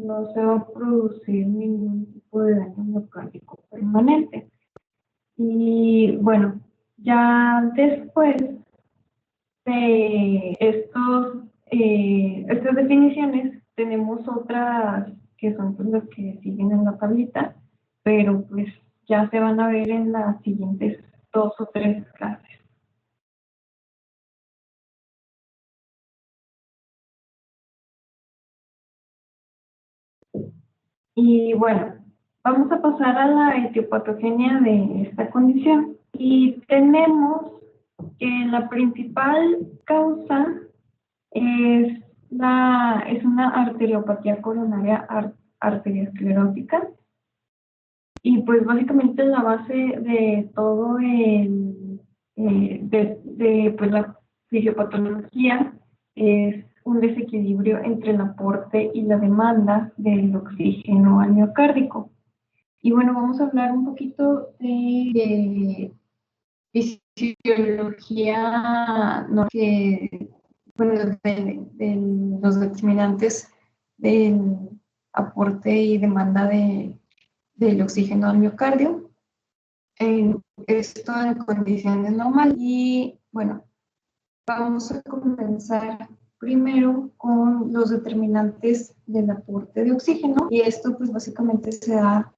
no se va a producir ningún tipo de daño miocárdico permanente. Y bueno, ya después de estas definiciones, tenemos otras que son pues, las que siguen en la tablita, pero pues ya se van a ver en las siguientes 2 o 3 clases. Y bueno, vamos a pasar a la etiopatogenia de esta condición. Y tenemos que la principal causa es una arteriopatía coronaria arteriosclerótica. Y pues básicamente la base de todo pues la fisiopatología es un desequilibrio entre el aporte y la demanda del oxígeno al miocárdico. Y bueno, vamos a hablar un poquito de fisiología, ¿no? Bueno, de los determinantes del aporte y demanda del oxígeno al miocardio. Esto en condiciones normales. Y bueno, vamos a comenzar primero con los determinantes del aporte de oxígeno. Y esto pues básicamente se da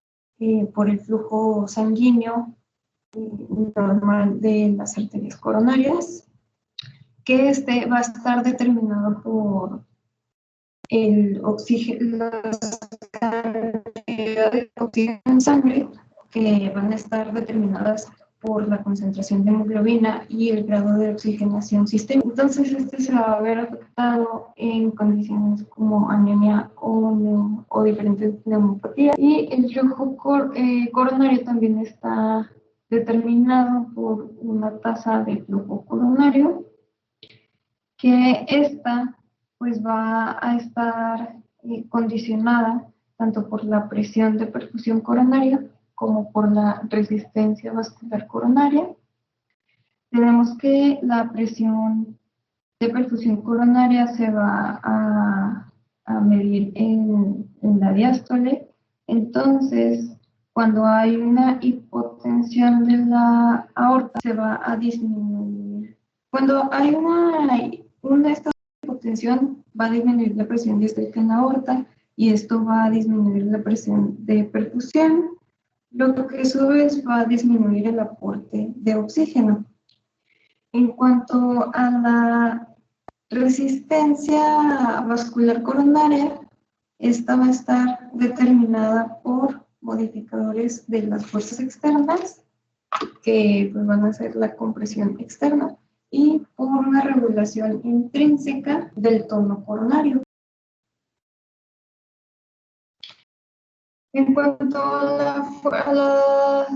por el flujo sanguíneo normal de las arterias coronarias, que este va a estar determinado por el oxígeno, las cantidades de oxígeno en sangre, que van a estar determinadas por la concentración de hemoglobina y el grado de oxigenación sistémica. Entonces, este se va a ver afectado en condiciones como anemia o diferentes neumopatías. Y el flujo coronario también está determinado por una tasa de flujo coronario, que esta pues va a estar condicionada tanto por la presión de perfusión coronaria como por la resistencia vascular coronaria. Tenemos que la presión de perfusión coronaria se va a medir en la diástole. Entonces, cuando hay una hipotensión de la aorta, se va a disminuir. Cuando hay una hipotensión, va a disminuir la presión diastólica en la aorta y esto va a disminuir la presión de perfusión, lo que a su vez va a disminuir el aporte de oxígeno. En cuanto a la resistencia vascular coronaria, esta va a estar determinada por modificadores de las fuerzas externas, que pues, van a ser la compresión externa, y por una regulación intrínseca del tono coronario. En cuanto a la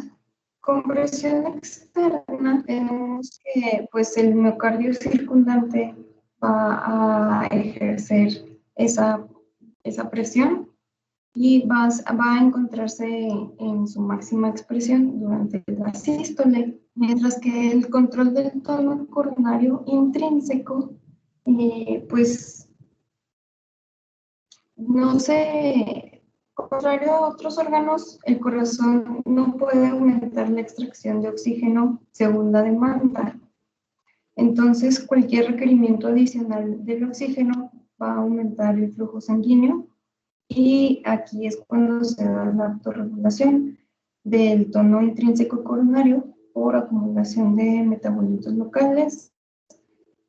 compresión externa, tenemos que pues, el miocardio circundante va a ejercer esa presión y va a encontrarse en su máxima expresión durante la sístole, mientras que el control del tono coronario intrínseco, pues no se, contrario a otros órganos, el corazón no puede aumentar la extracción de oxígeno según la demanda. Entonces, cualquier requerimiento adicional del oxígeno va a aumentar el flujo sanguíneo. Y aquí es cuando se da la autorregulación del tono intrínseco coronario por acumulación de metabolitos locales,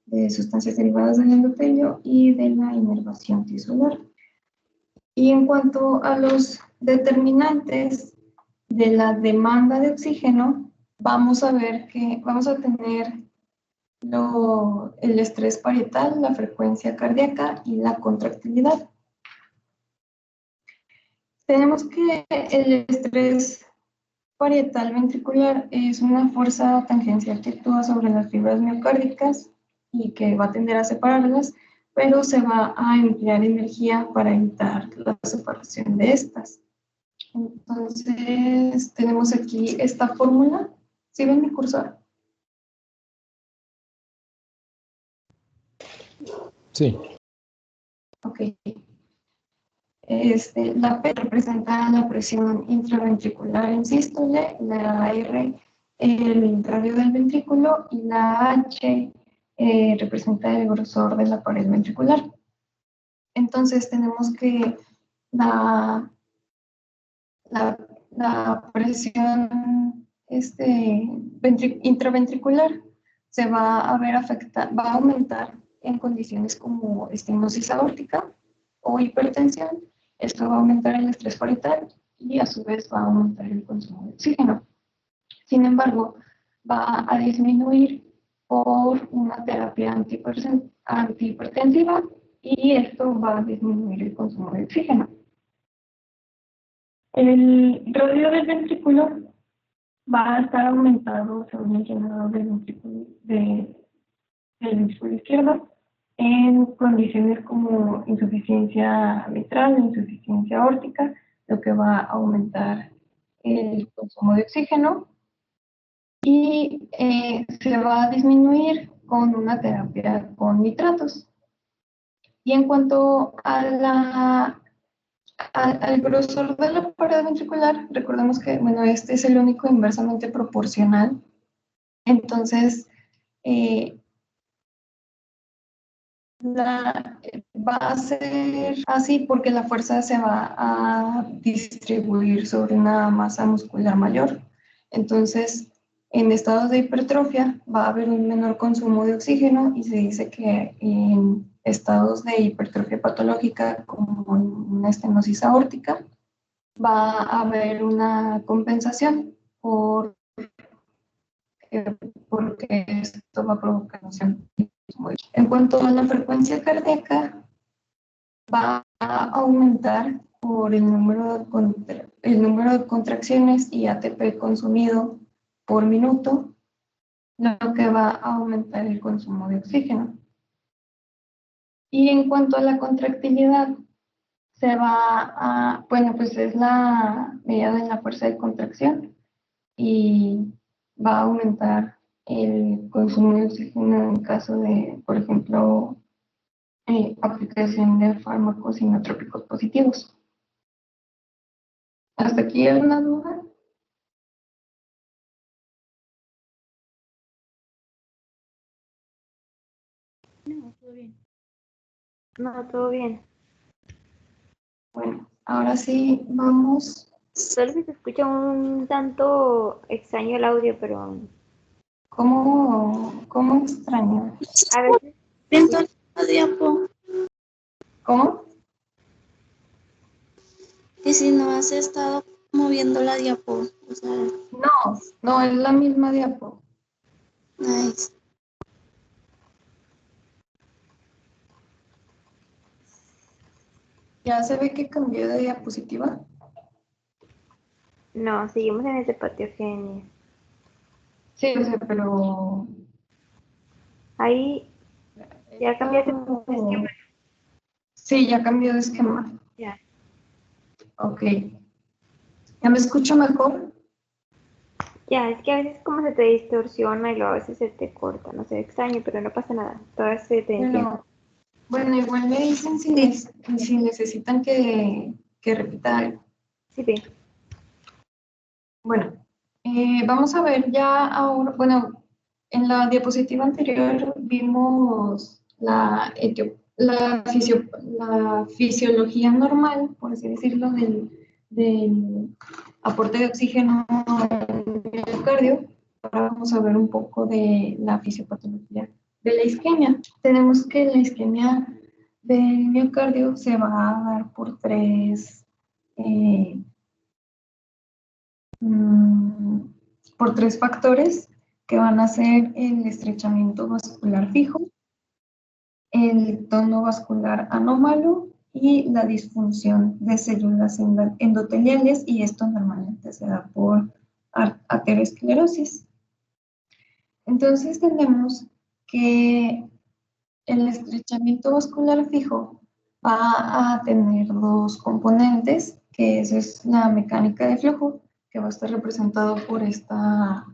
de sustancias derivadas del endotelio y de la inervación tisular. Y en cuanto a los determinantes de la demanda de oxígeno, vamos a ver que vamos a tener el estrés parietal, la frecuencia cardíaca y la contractilidad. Tenemos que el estrés parietal ventricular es una fuerza tangencial que actúa sobre las fibras miocárdicas y que va a tender a separarlas, pero se va a emplear energía para evitar la separación de estas. Entonces, tenemos aquí esta fórmula. ¿Sí ven mi cursor? Sí. Ok. La P representa la presión intraventricular en sístole, la R el radio del ventrículo y la H representa el grosor de la pared ventricular. Entonces tenemos que la, la presión intraventricular se va a ver afectada, va a aumentar en condiciones como estenosis aórtica o hipertensión. Esto va a aumentar el estrés parietal y a su vez va a aumentar el consumo de oxígeno. Sin embargo, va a disminuir por una terapia antihipertensiva y esto va a disminuir el consumo de oxígeno. El radio del ventrículo va a estar aumentado según el llenado del ventrículo izquierdo en condiciones como insuficiencia mitral, insuficiencia aórtica, lo que va a aumentar el consumo de oxígeno y se va a disminuir con una terapia con nitratos. Y en cuanto a al grosor de la pared ventricular, recordemos que, bueno, este es el único inversamente proporcional. Entonces, va a ser así porque la fuerza se va a distribuir sobre una masa muscular mayor. Entonces, en estados de hipertrofia va a haber un menor consumo de oxígeno y se dice que en estados de hipertrofia patológica, como en una estenosis aórtica, va a haber una compensación porque esto va a provocar emoción. En cuanto a la frecuencia cardíaca, va a aumentar por el número de contracciones y ATP consumido por minuto, lo que va a aumentar el consumo de oxígeno. Y en cuanto a la contractilidad, se va a, bueno, pues es la medida de la fuerza de contracción y va a aumentar el consumo de oxígeno en caso de, por ejemplo, aplicación de fármacos inotrópicos positivos. ¿Hasta aquí hay una duda? No, todo bien. No, todo bien. Bueno, ahora sí vamos. Solo se escucha un tanto extraño el audio, pero ¿Cómo extraño? a veces Viendo la diapo, ¿Cómo? que si no has estado moviendo la diapo, o sea, No, es la misma diapo. nice. ¿Ya se ve que cambió de diapositiva? no, seguimos en el de Patiogenia. Sí, o sea, pero... Ahí ya cambiaste de esquema. Sí, ya cambió de esquema. Ya. Ok. ¿Ya me escucho mejor? Ya, es que a veces como se te distorsiona y luego a veces se te corta, no sé, extraño, pero no pasa nada, todavía se te entiende. Bueno, igual me dicen si necesitan que repita algo. Sí, bien. Bueno, vamos a ver ya ahora, bueno, en la diapositiva anterior vimos la fisiología normal, por así decirlo, del aporte de oxígeno al miocardio. Ahora vamos a ver un poco de la fisiopatología de la isquemia. Tenemos que la isquemia del miocardio se va a dar por por tres factores que van a ser el estrechamiento vascular fijo, el tono vascular anómalo y la disfunción de células endoteliales, y esto normalmente se da por aterosclerosis. Entonces tenemos que el estrechamiento vascular fijo va a tener dos componentes, que eso es la mecánica de flujo, que va a estar representado por esta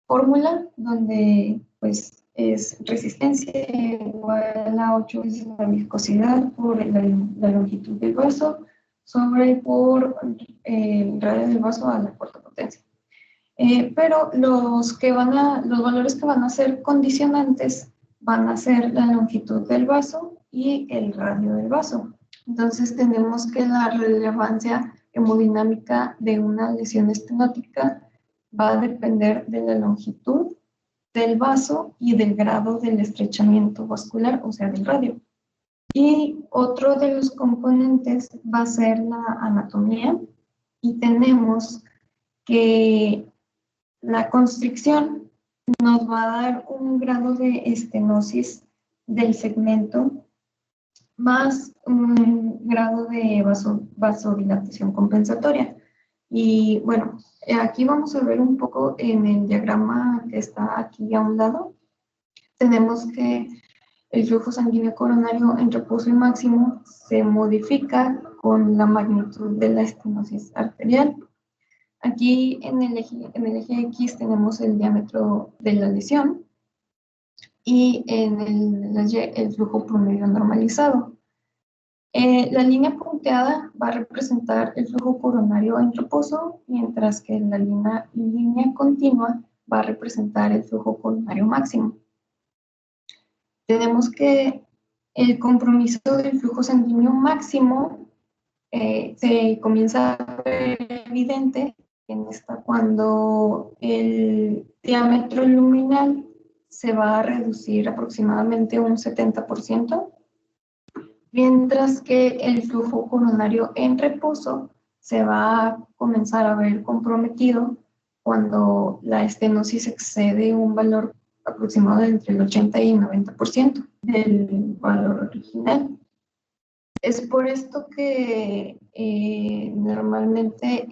fórmula, donde pues es resistencia igual a 8 veces la viscosidad por la longitud del hueso sobre por el radio del vaso a la cuarta potencia. Pero los valores que van a ser condicionantes van a ser la longitud del vaso y el radio del vaso. Entonces tenemos que la relevancia hemodinámica de una lesión estenótica va a depender de la longitud del vaso y del grado del estrechamiento vascular, o sea, del radio. Y otro de los componentes va a ser la anatomía, y tenemos que la constricción nos va a dar un grado de estenosis del segmento más un grado de vasodilatación compensatoria. Y bueno, aquí vamos a ver un poco en el diagrama que está aquí a un lado. Tenemos que el flujo sanguíneo coronario en reposo y máximo se modifica con la magnitud de la estenosis arterial. Aquí en el eje X tenemos el diámetro de la lesión y en el Y el flujo promedio normalizado. La línea punteada va a representar el flujo coronario en reposo, mientras que la línea continua va a representar el flujo coronario máximo. Tenemos que el compromiso del flujo sanguíneo máximo se comienza a ver evidente cuando el diámetro luminal se va a reducir aproximadamente un 70%, mientras que el flujo coronario en reposo se va a comenzar a ver comprometido cuando la estenosis excede un valor aproximado de entre el 80 y 90% del valor original. Es por esto que normalmente,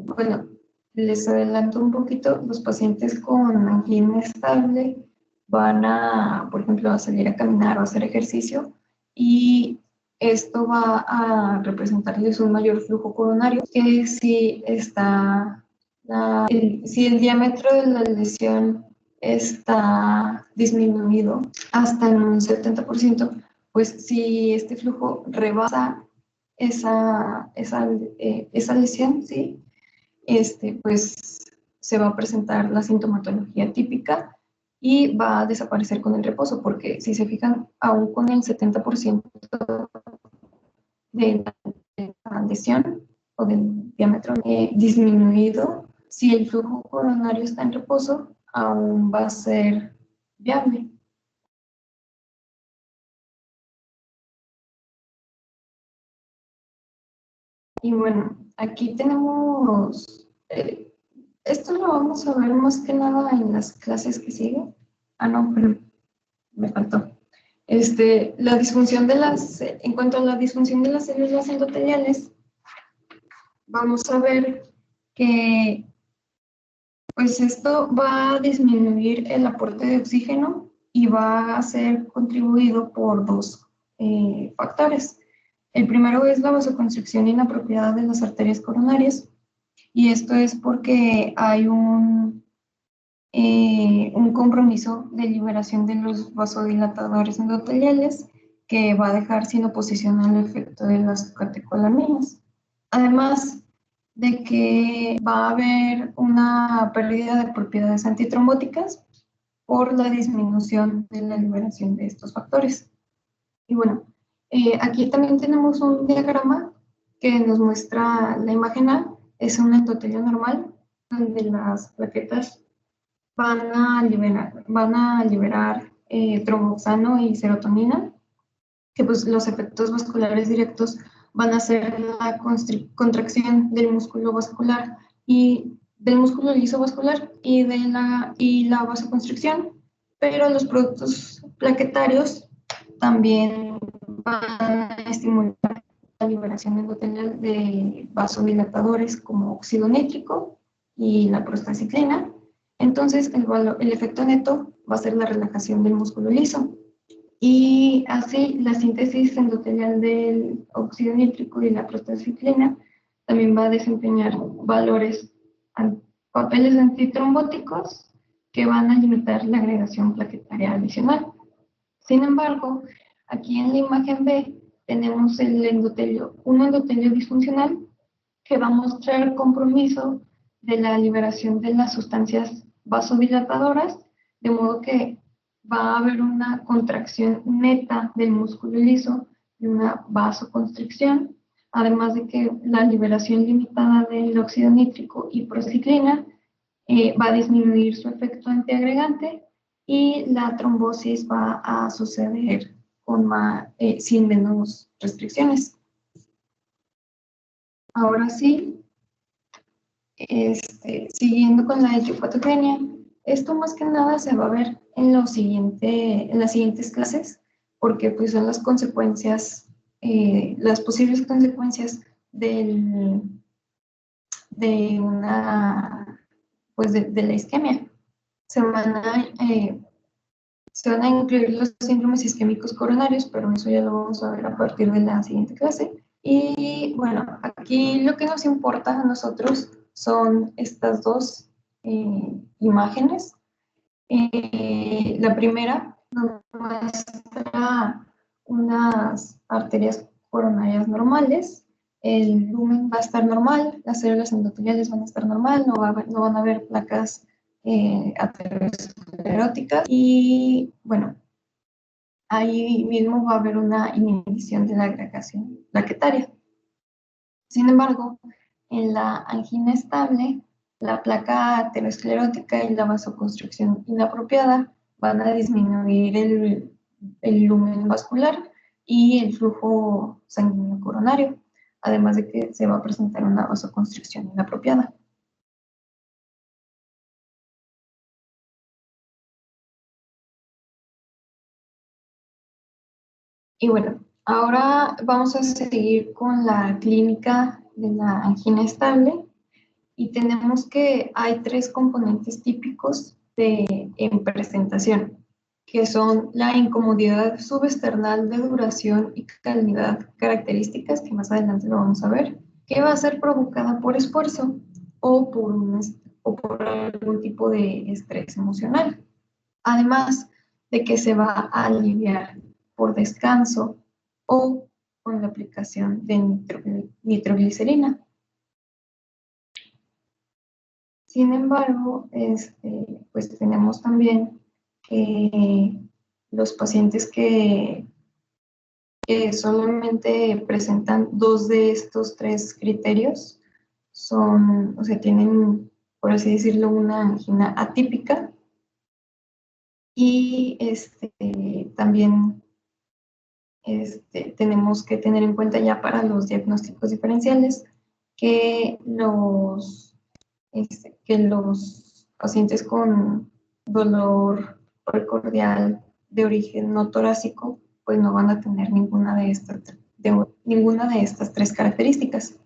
bueno, les adelanto un poquito, los pacientes con angina estable van a, por ejemplo, a salir a caminar o a hacer ejercicio, y esto va a representarles un mayor flujo coronario que si el diámetro de la lesión está disminuido hasta en un 70%, pues si este flujo rebasa esa lesión, ¿sí? Pues se va a presentar la sintomatología típica y va a desaparecer con el reposo, porque si se fijan, aún con el 70% de la lesión o del diámetro disminuido, si el flujo coronario está en reposo, aún va a ser viable. Y bueno, aquí tenemos, esto lo vamos a ver más que nada en las clases que siguen. Ah, no, pero me faltó. La disfunción en cuanto a la disfunción de las células endoteliales, vamos a ver que pues esto va a disminuir el aporte de oxígeno y va a ser contribuido por dos factores. El primero es la vasoconstricción inapropiada de las arterias coronarias, y esto es porque hay un compromiso de liberación de los vasodilatadores endoteliales que va a dejar sin oposición al efecto de las catecolaminas. Además de que va a haber una pérdida de propiedades antitrombóticas por la disminución de la liberación de estos factores. Y bueno, aquí también tenemos un diagrama que nos muestra la imagen A, es un endotelio normal, donde las plaquetas van a liberar tromboxano y serotonina, que pues los efectos vasculares directos van a ser la contracción del músculo vascular y del músculo liso vascular y la vasoconstricción, pero los productos plaquetarios también van a estimular la liberación endotelial de vasodilatadores como óxido nítrico y la prostaciclina. Entonces, el efecto neto va a ser la relajación del músculo liso. Y así, la síntesis endotelial del óxido nítrico y la prostaciclina también va a desempeñar papeles antitrombóticos que van a limitar la agregación plaquetaria adicional. Sin embargo, aquí en la imagen B tenemos un endotelio disfuncional que va a mostrar compromiso de la liberación de las sustancias vasodilatadoras, de modo que va a haber una contracción neta del músculo liso y una vasoconstricción, además de que la liberación limitada del óxido nítrico y prociclina va a disminuir su efecto antiagregante y la trombosis va a suceder sin menos restricciones. Ahora sí, siguiendo con la etiopatogenia, esto más que nada se va a ver en las siguientes clases, porque pues son las consecuencias, las posibles consecuencias de la isquemia. Se van a incluir los síndromes isquémicos coronarios, pero eso ya lo vamos a ver a partir de la siguiente clase. Y bueno, aquí lo que nos importa a nosotros son estas dos imágenes. La primera nos muestra unas arterias coronarias normales, el lumen va a estar normal, las células endoteliales van a estar normal, no van a haber placas ateroscleróticas y bueno, ahí mismo va a haber una inhibición de la agregación plaquetaria. Sin embargo, en la angina estable, la placa aterosclerótica y la vasoconstricción inapropiada van a disminuir el lumen vascular y el flujo sanguíneo coronario, además de que se va a presentar una vasoconstricción inapropiada. Y bueno, ahora vamos a seguir con la clínica de la angina estable y tenemos que hay 3 componentes típicos en presentación, que son la incomodidad subesternal de duración y calidad características, que más adelante lo vamos a ver, que va a ser provocada por esfuerzo o por algún tipo de estrés emocional. Además de que se va a aliviar por descanso o con la aplicación de nitroglicerina. Sin embargo, pues tenemos también que los pacientes que solamente presentan 2 de estos 3 criterios tienen, por así decirlo, una angina atípica y también tenemos que tener en cuenta ya para los diagnósticos diferenciales que los pacientes con dolor precordial de origen no torácico pues no van a tener ninguna de estas 3 características.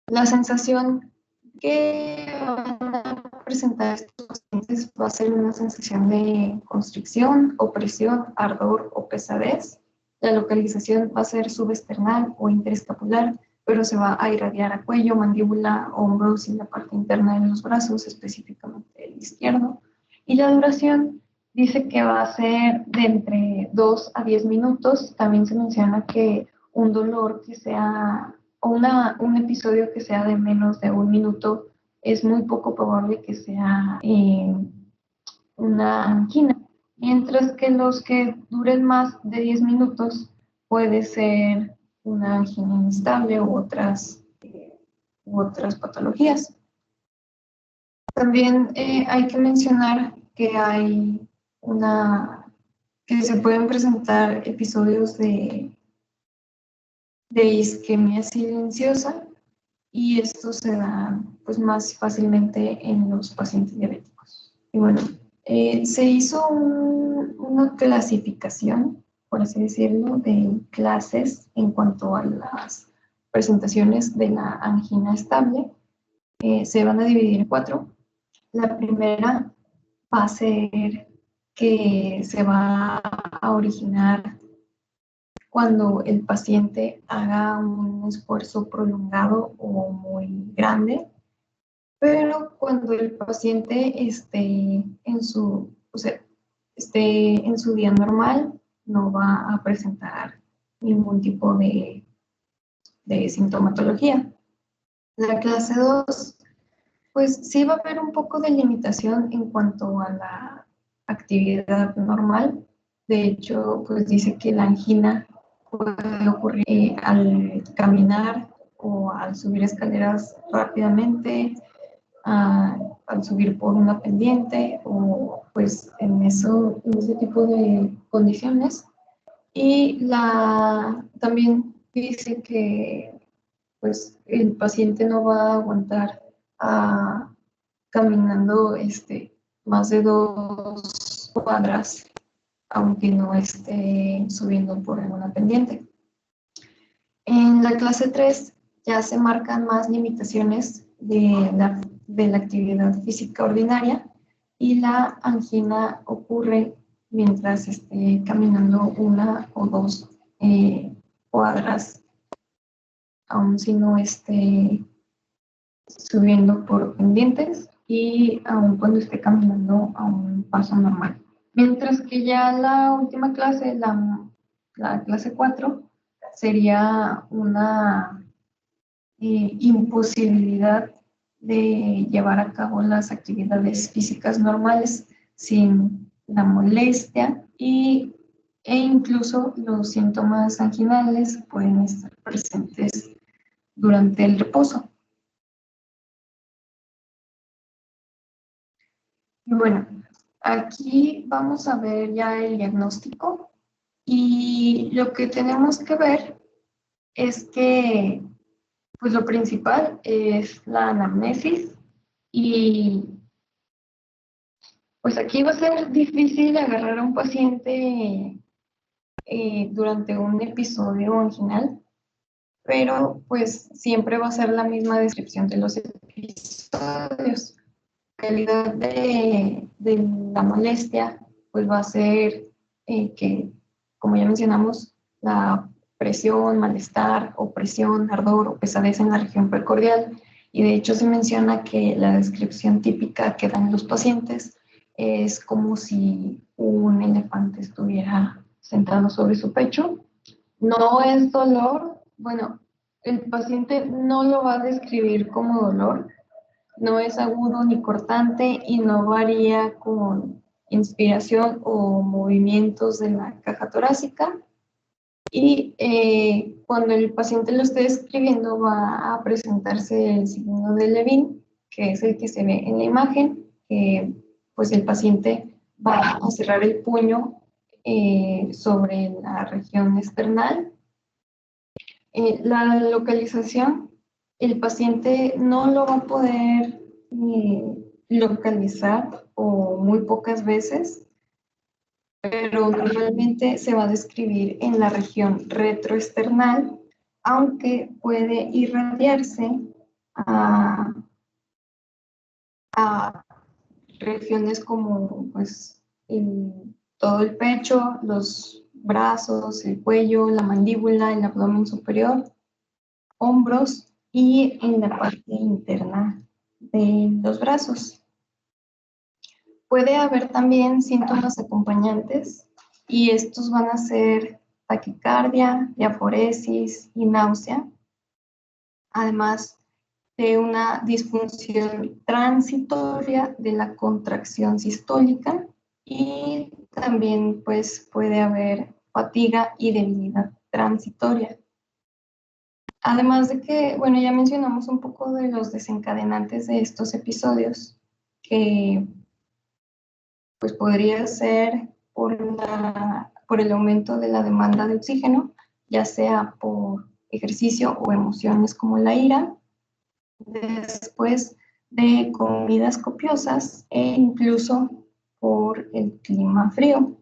La sensación que van a presentar estos pacientes va a ser una sensación de constricción, opresión, ardor o pesadez. La localización va a ser subesternal o interescapular, pero se va a irradiar a cuello, mandíbula, hombros y la parte interna de los brazos, específicamente el izquierdo. Y la duración dice que va a ser de entre 2 a 10 minutos. También se menciona que un dolor que sea, o un episodio que sea de menos de 1 minuto, es muy poco probable que sea una angina. Mientras que los que duren más de 10 minutos puede ser una angina inestable u otras patologías. También hay que mencionar que que se pueden presentar episodios de isquemia silenciosa y esto se da pues más fácilmente en los pacientes diabéticos. Y bueno, se hizo una clasificación, por así decirlo, de clases en cuanto a las presentaciones de la angina estable. Se van a dividir en 4. La primera va a ser que se va a originar cuando el paciente haga un esfuerzo prolongado o muy grande, pero cuando el paciente esté en su día normal, no va a presentar ningún tipo de sintomatología. La clase 2, pues sí va a haber un poco de limitación en cuanto a la actividad normal. De hecho, pues dice que la angina puede ocurrir al caminar o al subir escaleras rápidamente, al subir por una pendiente o pues en ese tipo de condiciones. Y también dice que pues el paciente no va a aguantar caminando más de 2 cuadras, aunque no esté subiendo por alguna pendiente. En la clase 3 ya se marcan más limitaciones de la actividad física ordinaria y la angina ocurre mientras esté caminando 1 o 2 cuadras, aun si no esté subiendo por pendientes y aun cuando esté caminando a un paso normal. Mientras que ya la última clase, la clase 4, sería una imposibilidad de llevar a cabo las actividades físicas normales sin la molestia e incluso los síntomas anginales pueden estar presentes durante el reposo. Y bueno, aquí vamos a ver ya el diagnóstico y lo que tenemos que ver es que pues lo principal es la anamnesis y pues aquí va a ser difícil agarrar a un paciente durante un episodio anginal, pero pues siempre va a ser la misma descripción de los episodios. La calidad de la molestia pues va a ser que, como ya mencionamos, la presión, malestar, opresión, ardor o pesadez en la región precordial. Y de hecho se menciona que la descripción típica que dan los pacientes es como si un elefante estuviera sentado sobre su pecho. No es dolor, bueno, el paciente no lo va a describir como dolor, no es agudo ni cortante y no varía con inspiración o movimientos de la caja torácica. Y cuando el paciente lo esté describiendo va a presentarse el signo de Levin, que es el que se ve en la imagen, que pues el paciente va a cerrar el puño sobre la región esternal. La localización, el paciente no lo va a poder localizar o muy pocas veces, pero normalmente se va a describir en la región retroesternal, aunque puede irradiarse a, a regiones como pues, todo el pecho, los brazos, el cuello, la mandíbula, el abdomen superior, hombros y en la parte interna de los brazos. Puede haber también síntomas acompañantes y estos van a ser taquicardia, diaforesis y náusea, además de una disfunción transitoria de la contracción sistólica y también pues puede haber fatiga y debilidad transitoria. Además de que, bueno, ya mencionamos un poco de los desencadenantes de estos episodios, que pues podría ser por el aumento de la demanda de oxígeno, ya sea por ejercicio o emociones como la ira, después de comidas copiosas e incluso por el clima frío.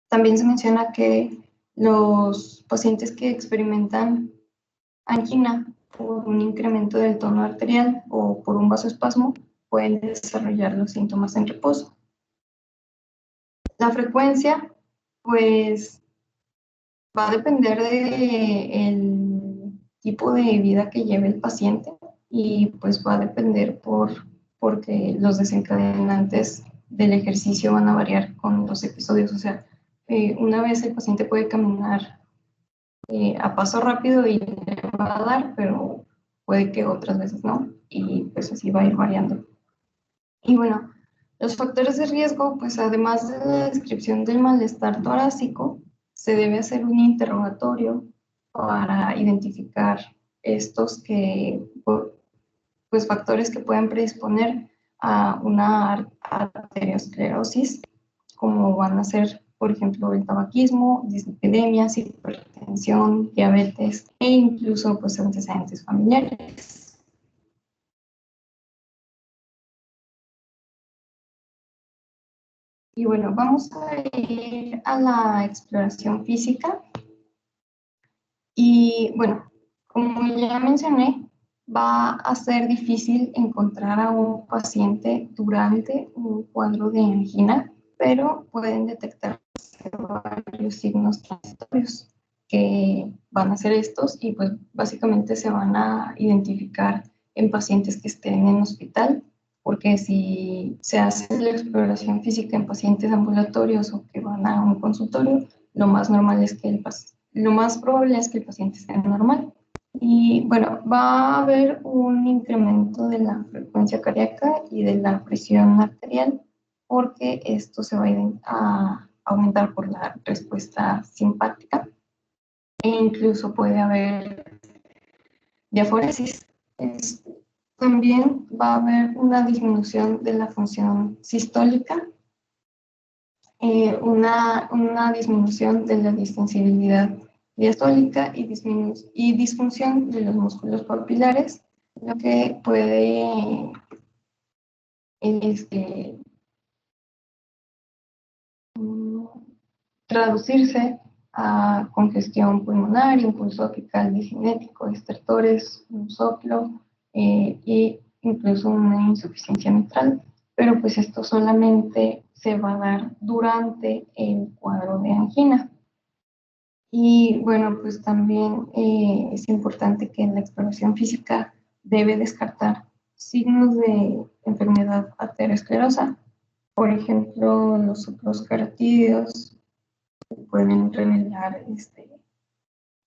También se menciona que los pacientes que experimentan angina por un incremento del tono arterial o por un vasoespasmo pueden desarrollar los síntomas en reposo. La frecuencia, pues, va a depender del tipo de vida que lleve el paciente y pues va a depender porque los desencadenantes del ejercicio van a variar con los episodios. O sea, Una vez el paciente puede caminar a paso rápido y le va a dar, pero puede que otras veces no, y pues así va a ir variando. Y bueno, los factores de riesgo, pues además de la descripción del malestar torácico, se debe hacer un interrogatorio para identificar estos pues, factores que pueden predisponer a una arteriosclerosis, como van a ser, por ejemplo, el tabaquismo, dislipidemias, hipertensión, diabetes e incluso pues, antecedentes familiares. Y bueno, vamos a ir a la exploración física. Y bueno, como ya mencioné, va a ser difícil encontrar a un paciente durante un cuadro de angina, pero pueden detectarse varios signos transitorios que van a ser estos y pues básicamente se van a identificar en pacientes que estén en hospital, porque si se hace la exploración física en pacientes ambulatorios o que van a un consultorio, lo más normal es que lo más probable es que el paciente esté normal. Y bueno, va a haber un incremento de la frecuencia cardíaca y de la presión arterial, porque esto se va a aumentar por la respuesta simpática e incluso puede haber diaforesis. También va a haber una disminución de la función sistólica, una disminución de la distensibilidad diastólica y disfunción de los músculos papilares, lo que puede este, traducirse a congestión pulmonar, impulso apical diginético, estertores, un soplo e incluso una insuficiencia mitral, pero pues esto solamente se va a dar durante el cuadro de angina. Y bueno, pues también es importante que en la exploración física debe descartar signos de enfermedad arteriosclerosa, por ejemplo, los soplos carotídeos pueden revelar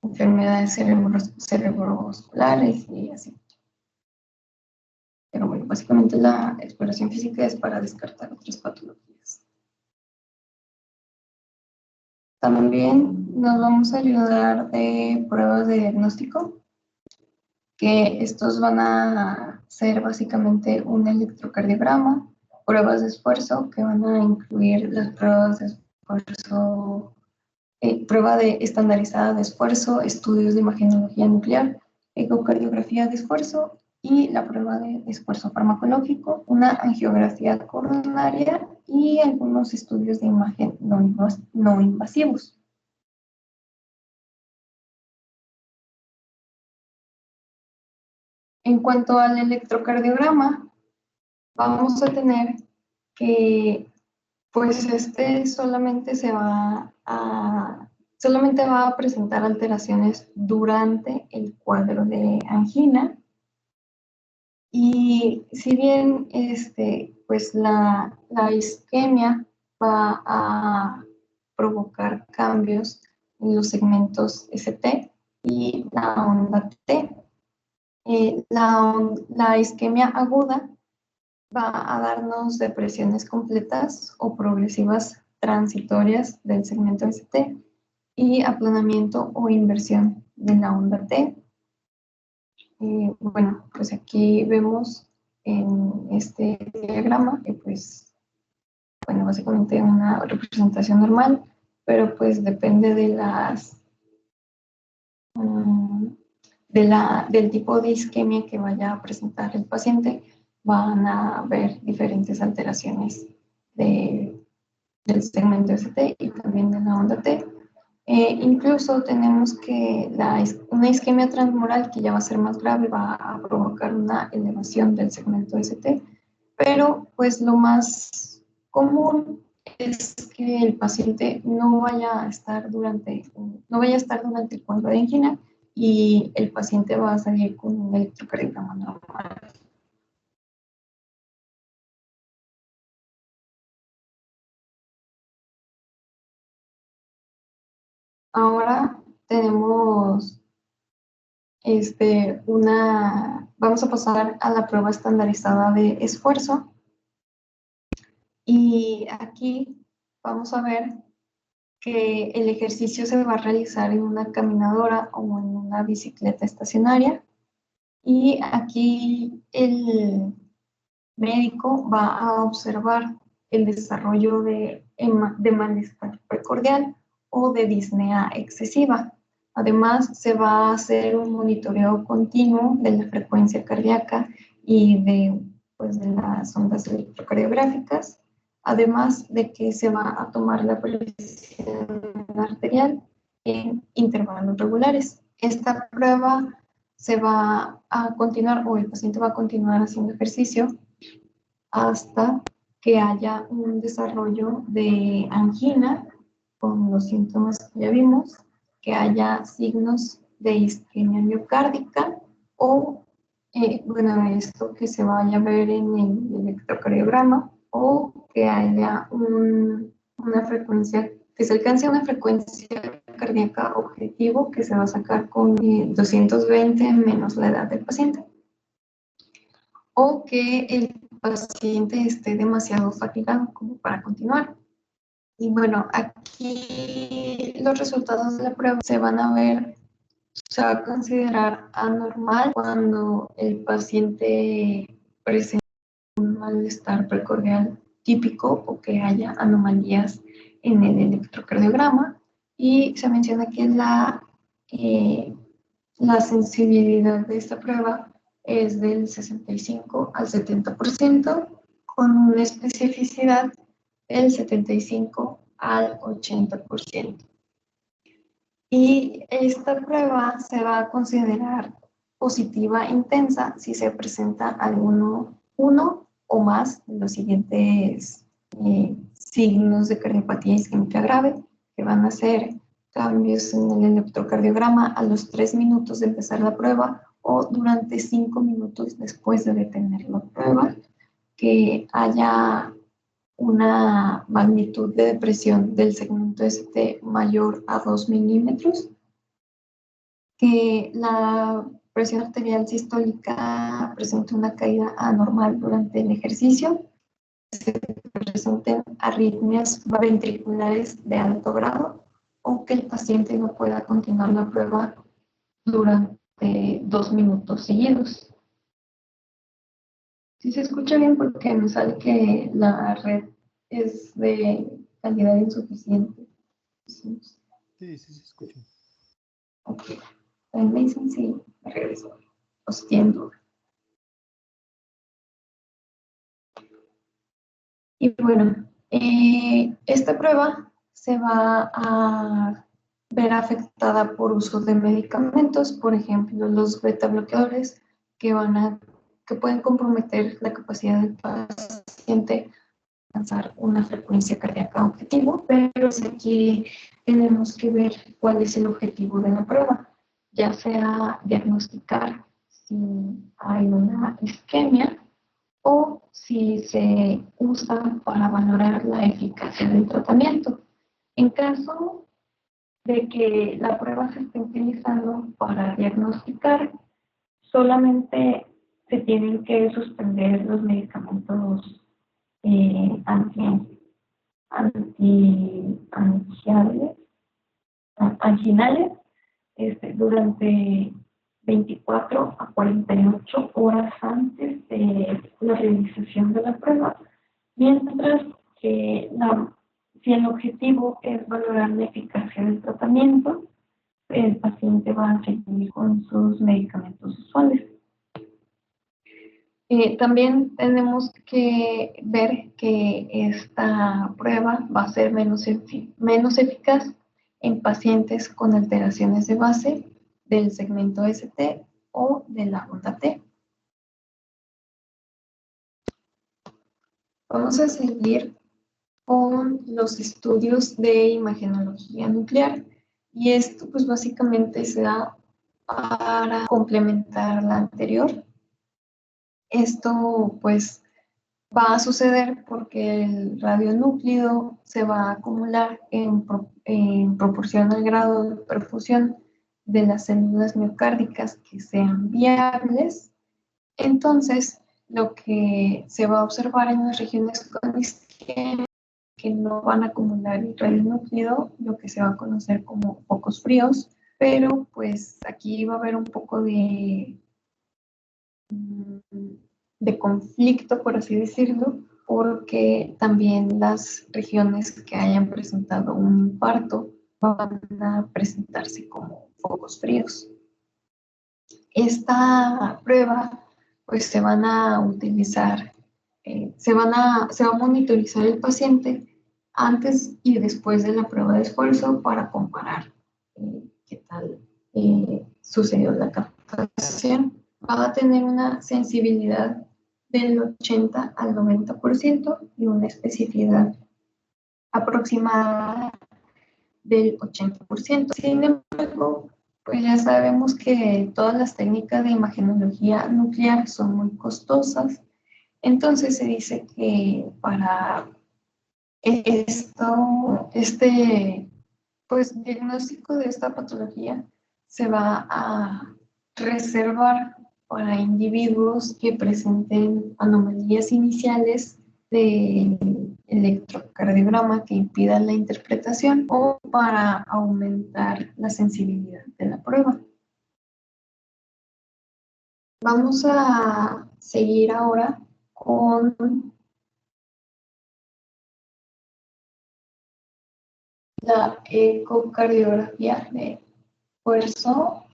enfermedades cerebrovasculares y así. Pero bueno, básicamente la exploración física es para descartar otras patologías. También nos vamos a ayudar de pruebas de diagnóstico, que estos van a ser básicamente un electrocardiograma, pruebas de esfuerzo que van a incluir las pruebas de esfuerzo, prueba estandarizada de esfuerzo, estudios de imagenología nuclear, ecocardiografía de esfuerzo y la prueba de esfuerzo farmacológico, una angiografía coronaria y algunos estudios de imagen no invasivos. En cuanto al electrocardiograma, vamos a tener que, pues solamente va a presentar alteraciones durante el cuadro de angina. Y si bien pues la isquemia va a provocar cambios en los segmentos ST y la onda T, la isquemia aguda va a darnos depresiones completas o progresivas transitorias del segmento ST y aplanamiento o inversión de la onda T. Bueno, pues aquí vemos en este diagrama que pues, bueno, básicamente una representación normal, pero pues depende de del tipo de isquemia que vaya a presentar el paciente, van a haber diferentes alteraciones del segmento ST y también de la onda T. Incluso tenemos que una isquemia transmural que ya va a ser más grave, va a provocar una elevación del segmento ST, pero pues lo más común es que el paciente no vaya a estar durante el cuadro de angina y el paciente va a salir con un electrocardiograma normal. ahora tenemos vamos a pasar a la prueba estandarizada de esfuerzo. Y aquí vamos a ver que el ejercicio se va a realizar en una caminadora o en una bicicleta estacionaria. Y aquí el médico va a observar el desarrollo de malestar precordial o de disnea excesiva. Además, se va a hacer un monitoreo continuo de la frecuencia cardíaca y de las ondas electrocardiográficas, además de que se va a tomar la presión arterial en intervalos regulares. Esta prueba se va a continuar, o el paciente va a continuar haciendo ejercicio hasta que haya un desarrollo de angina con los síntomas que ya vimos, que haya signos de isquemia miocárdica o, esto que se vaya a ver en el electrocardiograma, o que haya una frecuencia, que se alcance una frecuencia cardíaca objetivo que se va a sacar con 220 menos la edad del paciente, o que el paciente esté demasiado fatigado como para continuar. Y bueno, aquí los resultados de la prueba se van a ver, se va a considerar anormal cuando el paciente presenta un malestar precordial típico o que haya anomalías en el electrocardiograma. Y se menciona que la sensibilidad de esta prueba es del 65 al 70%, con una especificidad del 75 al 80%. Y esta prueba se va a considerar positiva intensa si se presenta uno o más de los siguientes signos de cardiopatía isquémica grave, que van a ser cambios en el electrocardiograma a los 3 minutos de empezar la prueba o durante 5 minutos después de detener la prueba, que haya una magnitud de depresión del segmento ST mayor a 2 milímetros, que la presión arterial sistólica presente una caída anormal durante el ejercicio, se presenten arritmias ventriculares de alto grado, o que el paciente no pueda continuar la prueba durante 2 minutos seguidos. Si se escucha bien, porque me sale que la red es de calidad insuficiente. Sí, se escucha. Ok. Me dicen sí, me regreso. Os tiendo. Y bueno, esta prueba se va a ver afectada por uso de medicamentos, por ejemplo, los beta bloqueadores, que pueden comprometer la capacidad del paciente a alcanzar una frecuencia cardíaca objetivo, pero aquí tenemos que ver cuál es el objetivo de la prueba, ya sea diagnosticar si hay una isquemia o si se usa para valorar la eficacia del tratamiento. En caso de que la prueba se esté utilizando para diagnosticar, solamente se tienen que suspender los medicamentos anginales durante 24 a 48 horas antes de la realización de la prueba, mientras que si el objetivo es valorar la eficacia del tratamiento, el paciente va a seguir con sus medicamentos usuales. También tenemos que ver que esta prueba va a ser menos eficaz en pacientes con alteraciones de base del segmento ST o de la onda T. Vamos a seguir con los estudios de imagenología nuclear, y esto pues básicamente se da para complementar la anterior. Esto pues va a suceder porque el radionúclido se va a acumular en proporción al grado de perfusión de las células miocárdicas que sean viables. Entonces, lo que se va a observar en las regiones con isquemia que no van a acumular el radionúclido, lo que se va a conocer como focos fríos, pero pues aquí va a haber un poco de conflicto, por así decirlo, porque también las regiones que hayan presentado un infarto van a presentarse como focos fríos. Esta prueba, pues se van a utilizar, se va a monitorizar el paciente antes y después de la prueba de esfuerzo para comparar qué tal sucedió la captación. Va a tener una sensibilidad del 80 al 90% y una especificidad aproximada del 80%. Sin embargo, pues ya sabemos que todas las técnicas de imagenología nuclear son muy costosas, entonces se dice que para pues diagnóstico de esta patología se va a reservar para individuos que presenten anomalías iniciales de electrocardiograma que impidan la interpretación o para aumentar la sensibilidad de la prueba. Vamos a seguir ahora con la ecocardiografía de esfuerzo.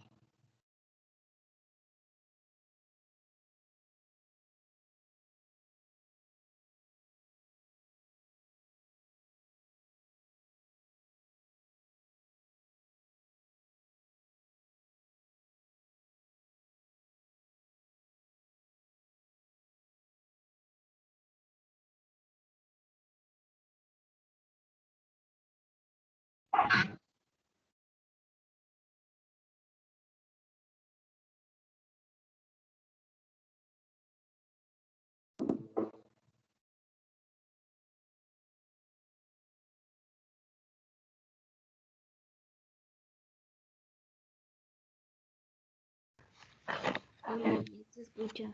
Se escucha.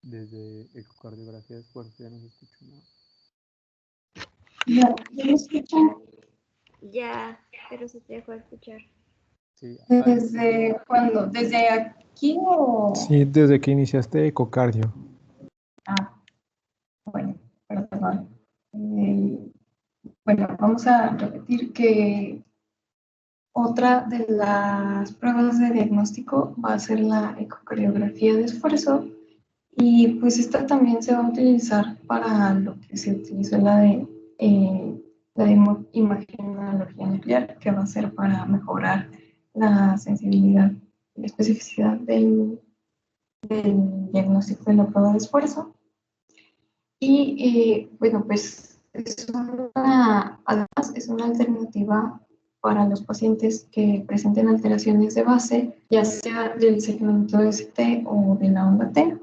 Desde ecocardiografía de esfuerzo ya no se escucha nada. ¿Ya me escuchan? Ya, pero se te dejó de escuchar. Sí, ¿Desde cuándo? ¿Desde aquí o...? Sí, desde que iniciaste ecocardio. Ah, bueno, perdón. Bueno, vamos a repetir que otra de las pruebas de diagnóstico va a ser la ecocardiografía de esfuerzo y pues esta también se va a utilizar para lo que se utilizó la de imagenología nuclear, que va a ser para mejorar la sensibilidad y la especificidad del diagnóstico de la prueba de esfuerzo. Y bueno, pues además es una alternativa para los pacientes que presenten alteraciones de base, ya sea del segmento ST o de la onda T,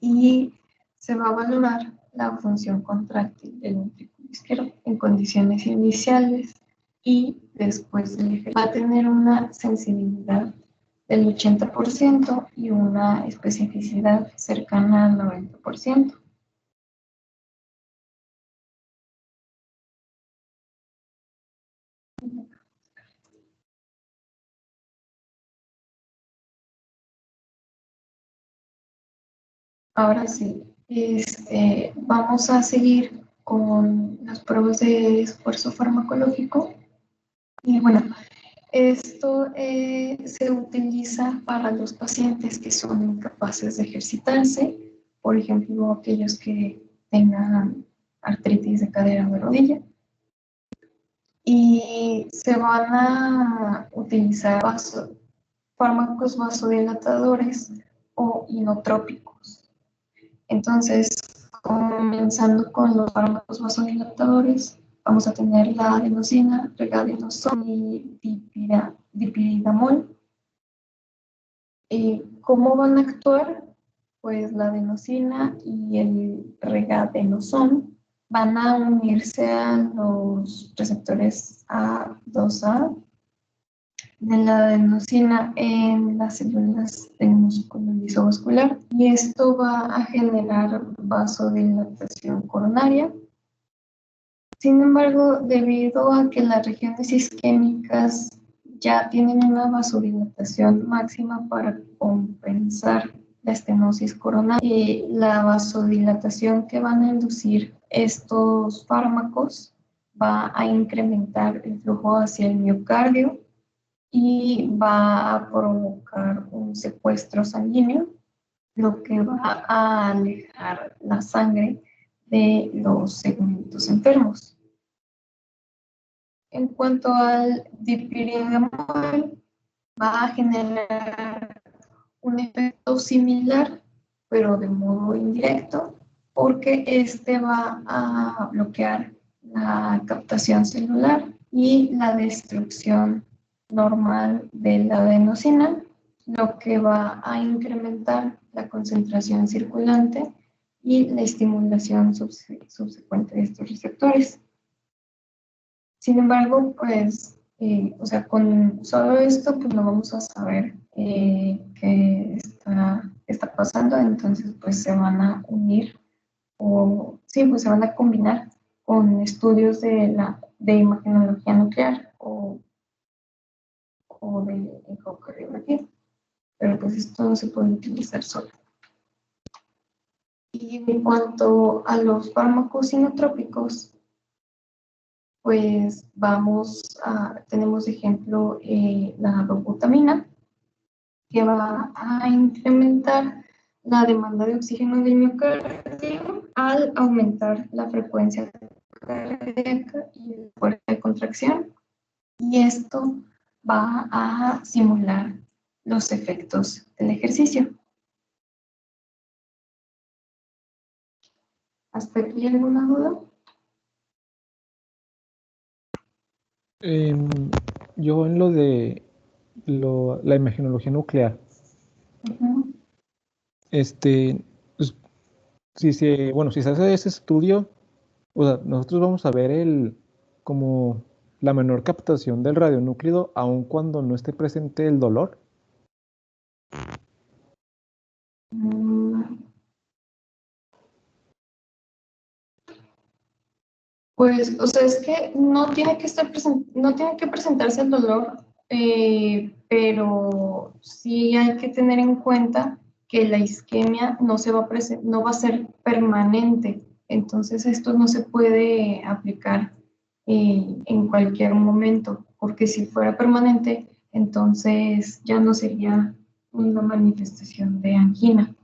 y se va a valorar la función contráctil del ventrículo izquierdo en condiciones iniciales y después del eje. Va a tener una sensibilidad del 80% y una especificidad cercana al 90%. Ahora sí, vamos a seguir con las pruebas de esfuerzo farmacológico. Y bueno, esto se utiliza para los pacientes que son incapaces de ejercitarse, por ejemplo, aquellos que tengan artritis de cadera o de rodilla. Y se van a utilizar fármacos vasodilatadores o inotrópicos. Entonces, comenzando con los fármacos vasodilatadores, vamos a tener la adenosina, regadenosón y dipiridamol. ¿Cómo van a actuar? Pues la adenosina y el regadenosón van a unirse a los receptores A2A de la adenosina en las células del músculo lisovascular, y esto va a generar vasodilatación coronaria. Sin embargo, debido a que las regiones isquémicas ya tienen una vasodilatación máxima para compensar la estenosis coronaria, la vasodilatación que van a inducir estos fármacos va a incrementar el flujo hacia el miocardio y va a provocar un secuestro sanguíneo, lo que va a alejar la sangre de los segmentos enfermos. En cuanto al dipiridamol, va a generar un efecto similar, pero de modo indirecto, porque este va a bloquear la captación celular y la destrucción normal de la adenosina, lo que va a incrementar la concentración circulante y la estimulación subsecuente de estos receptores. Sin embargo, pues, o sea, con solo esto, pues no vamos a saber qué está pasando, entonces, pues se van a unir, o sí, pues se van a combinar con estudios de imagenología nuclear o de ecocardiografía, pero pues esto no se puede utilizar solo. Y en cuanto a los fármacos inotrópicos, pues tenemos de ejemplo la dobutamina, que va a incrementar la demanda de oxígeno del miocardio al aumentar la frecuencia cardíaca y el fuerza de contracción, y esto va a simular los efectos del ejercicio. ¿Hasta aquí alguna duda? Yo en lo de la imagenología nuclear, Uh-huh. pues, si se hace ese estudio, o sea, nosotros vamos a ver como la menor captación del radionúclido, aun cuando no esté presente el dolor. Pues, o sea, es que no tiene que no tiene que presentarse el dolor, pero sí hay que tener en cuenta que la isquemia no va a ser permanente. Entonces, esto no se puede aplicar en cualquier momento, porque si fuera permanente, entonces ya no sería una manifestación de angina.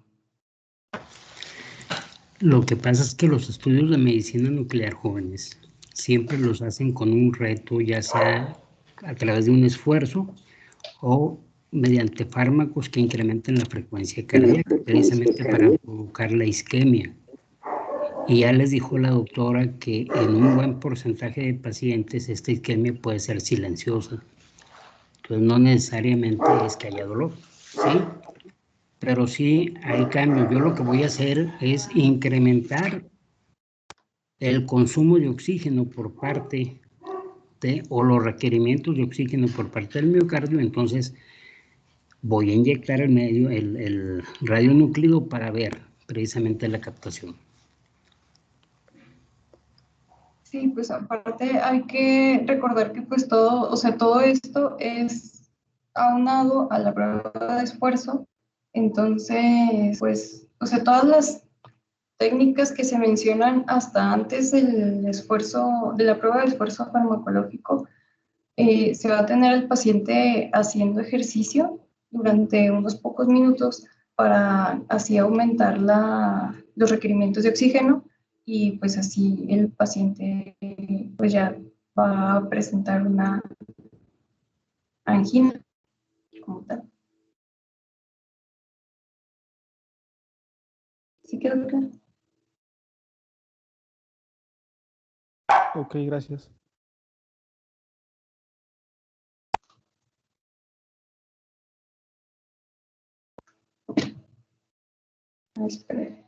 Lo que pasa es que los estudios de medicina nuclear, jóvenes, siempre los hacen con un reto, ya sea a través de un esfuerzo o mediante fármacos que incrementen la frecuencia cardíaca, precisamente para provocar la isquemia. Y ya les dijo la doctora que en un buen porcentaje de pacientes esta isquemia puede ser silenciosa. Entonces no necesariamente es que haya dolor, ¿sí? Pero sí hay cambios. Yo lo que voy a hacer es incrementar el consumo de oxígeno por parte o los requerimientos de oxígeno por parte del miocardio. Entonces voy a inyectar el radionúclido para ver precisamente la captación. Sí, pues aparte hay que recordar que pues todo, o sea, todo esto es aunado a la prueba de esfuerzo. Entonces, pues, o sea, todas las técnicas que se mencionan hasta antes del esfuerzo, de la prueba de esfuerzo farmacológico, se va a tener al paciente haciendo ejercicio durante unos pocos minutos para así aumentar los requerimientos de oxígeno, y pues así el paciente pues ya va a presentar una angina como tal. ¿Sí quedó claro? Ok, gracias. Espera.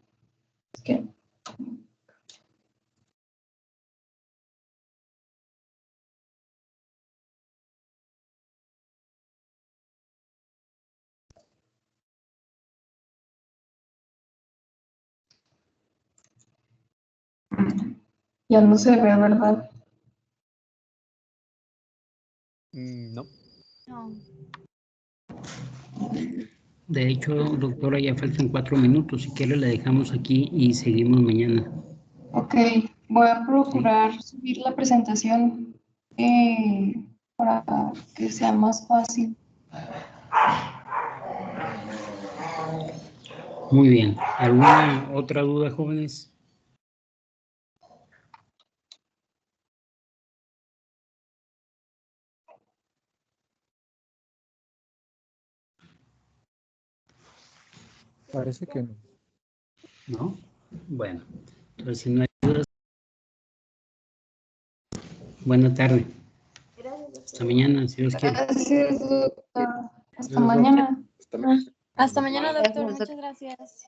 Es que ya no se ve, ¿verdad? No. No. De hecho, doctora, ya faltan 4 minutos. Si quiere, la dejamos aquí y seguimos mañana. Ok, voy a procurar subir la presentación para que sea más fácil. Muy bien. ¿Alguna otra duda, jóvenes? Parece que no. ¿No? Bueno, entonces si no hay dudas, buena tarde. Hasta mañana, si Dios quiere. Gracias, doctor. Hasta Gracias, mañana. Hasta mañana, doctor. Muchas gracias.